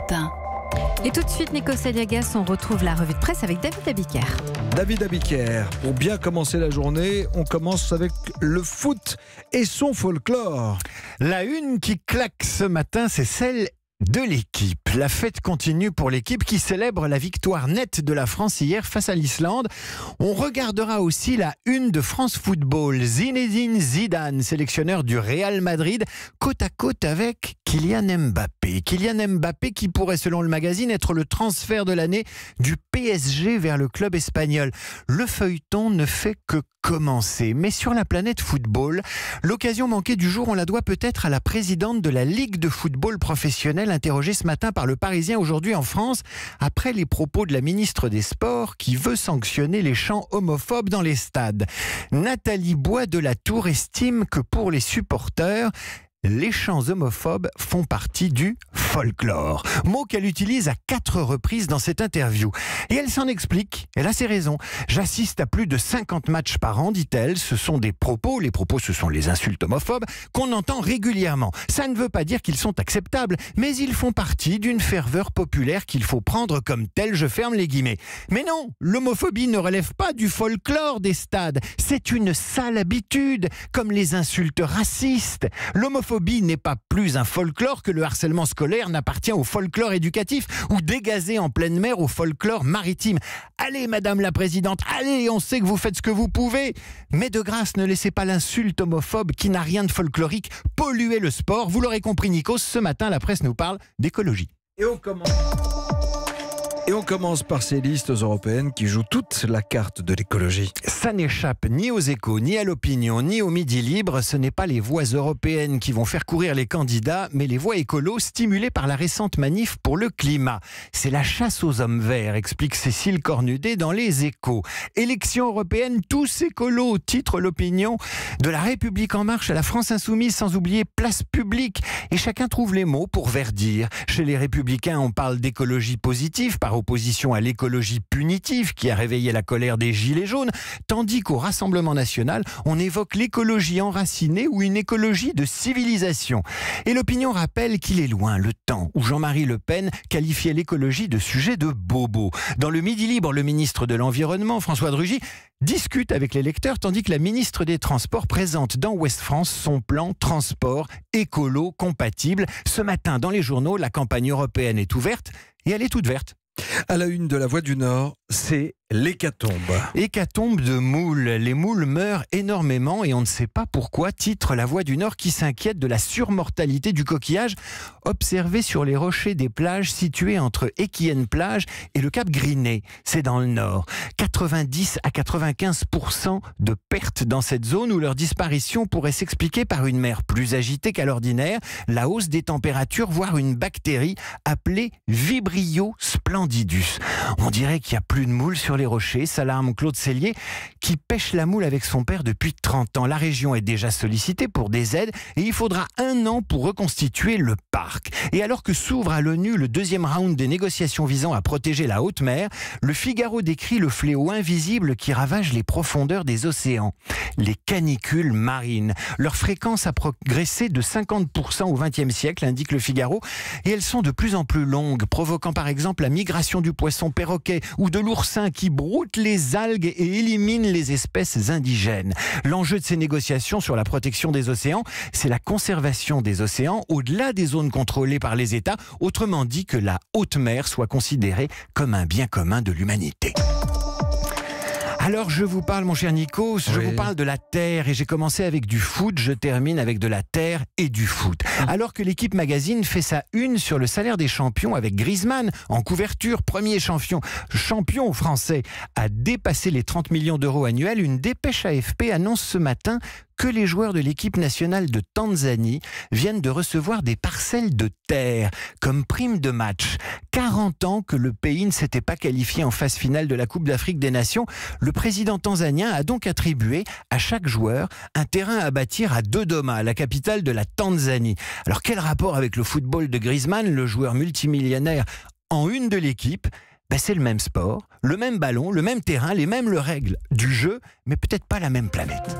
Europe 1. Et tout de suite, Nico Saliagas, on retrouve la revue de presse avec David Abiker. David Abiker, pour bien commencer la journée, on commence avec le foot et son folklore. La une qui claque ce matin, c'est celle de l'équipe. La fête continue pour l'équipe qui célèbre la victoire nette de la France hier face à l'Islande. On regardera aussi la une de France Football. Zinedine Zidane, sélectionneur du Real Madrid, côte à côte avec Kylian Mbappé. Kylian Mbappé qui pourrait, selon le magazine, être le transfert de l'année du PSG vers le club espagnol. Le feuilleton ne fait que commencer. Mais sur la planète football, l'occasion manquée du jour, on la doit peut-être à la présidente de la Ligue de football professionnel, interrogée ce matin par le Parisien aujourd'hui en France, après les propos de la ministre des Sports qui veut sanctionner les chants homophobes dans les stades. Nathalie Bois de la Tour estime que pour les supporters, les chants homophobes font partie du folklore. Mot qu'elle utilise à 4 reprises dans cette interview. Et elle s'en explique, elle a ses raisons. J'assiste à plus de 50 matchs par an, dit-elle. Ce sont des propos, les propos ce sont les insultes homophobes, qu'on entend régulièrement. Ça ne veut pas dire qu'ils sont acceptables, mais ils font partie d'une ferveur populaire qu'il faut prendre comme telle, je ferme les guillemets. Mais non, l'homophobie ne relève pas du folklore des stades. C'est une sale habitude, comme les insultes racistes. L'homophobie n'est pas plus un folklore que le harcèlement scolaire n'appartient au folklore éducatif ou dégazé en pleine mer au folklore maritime. Allez, Madame la Présidente, allez, on sait que vous faites ce que vous pouvez. Mais de grâce, ne laissez pas l'insulte homophobe qui n'a rien de folklorique polluer le sport. Vous l'aurez compris, Nikos, ce matin, la presse nous parle d'écologie. Et on commence par ces listes européennes qui jouent toute la carte de l'écologie. Ça n'échappe ni aux Échos, ni à l'Opinion, ni au Midi Libre. Ce n'est pas les voix européennes qui vont faire courir les candidats, mais les voix écolos stimulées par la récente manif pour le climat. C'est la chasse aux hommes verts, explique Cécile Cornudet dans Les Échos. Élections européennes, tous écolos, titre l'Opinion. De la République en marche à la France insoumise, sans oublier Place publique. Et chacun trouve les mots pour verdir. Chez les Républicains, on parle d'écologie positive, par opposition à l'écologie punitive qui a réveillé la colère des Gilets jaunes, tandis qu'au Rassemblement national, on évoque l'écologie enracinée ou une écologie de civilisation. Et l'Opinion rappelle qu'il est loin le temps où Jean-Marie Le Pen qualifiait l'écologie de sujet de bobo. Dans le Midi Libre, le ministre de l'Environnement, François de Rugy, discute avec les lecteurs, tandis que la ministre des Transports présente dans Ouest France son plan transport écolo compatible. Ce matin, dans les journaux, la campagne européenne est ouverte et elle est toute verte. À la une de la Voix du Nord, c'est l'hécatombe. Hécatombe de moules. Les moules meurent énormément et on ne sait pas pourquoi, titre La Voix du Nord qui s'inquiète de la surmortalité du coquillage observé sur les rochers des plages situées entre Équienne-Plage et le Cap Grinet. C'est dans le Nord. 90 à 95% de pertes dans cette zone où leur disparition pourrait s'expliquer par une mer plus agitée qu'à l'ordinaire, la hausse des températures, voire une bactérie appelée Vibrio splendidus. On dirait qu'il n'y a plus de moules sur les rochers, s'alarme Claude Cellier, qui pêche la moule avec son père depuis 30 ans. La région est déjà sollicitée pour des aides et il faudra 1 an pour reconstituer le parc. Et alors que s'ouvre à l'ONU le 2e round des négociations visant à protéger la haute mer, le Figaro décrit le fléau invisible qui ravage les profondeurs des océans. Les canicules marines. Leur fréquence a progressé de 50% au XXe siècle, indique le Figaro, et elles sont de plus en plus longues, provoquant par exemple la migration du poisson perroquet ou de l'oursin qui broutent les algues et éliminent les espèces indigènes. L'enjeu de ces négociations sur la protection des océans, c'est la conservation des océans au-delà des zones contrôlées par les États, autrement dit que la haute mer soit considérée comme un bien commun de l'humanité. Alors je vous parle, mon cher Nikos, je vous parle de la terre et j'ai commencé avec du foot, je termine avec de la terre et du foot. Alors que l'équipe magazine fait sa une sur le salaire des champions avec Griezmann en couverture, premier champion français à dépasser les 30 millions d'euros annuels, une dépêche AFP annonce ce matin que les joueurs de l'équipe nationale de Tanzanie viennent de recevoir des parcelles de terre comme prime de match. 40 ans que le pays ne s'était pas qualifié en phase finale de la Coupe d'Afrique des Nations. Le président tanzanien a donc attribué à chaque joueur un terrain à bâtir à Dodoma, la capitale de la Tanzanie. Alors quel rapport avec le football de Griezmann, le joueur multimillionnaire en une de l'équipe? C'est le même sport, le même ballon, le même terrain, les mêmes règles du jeu, mais peut-être pas la même planète.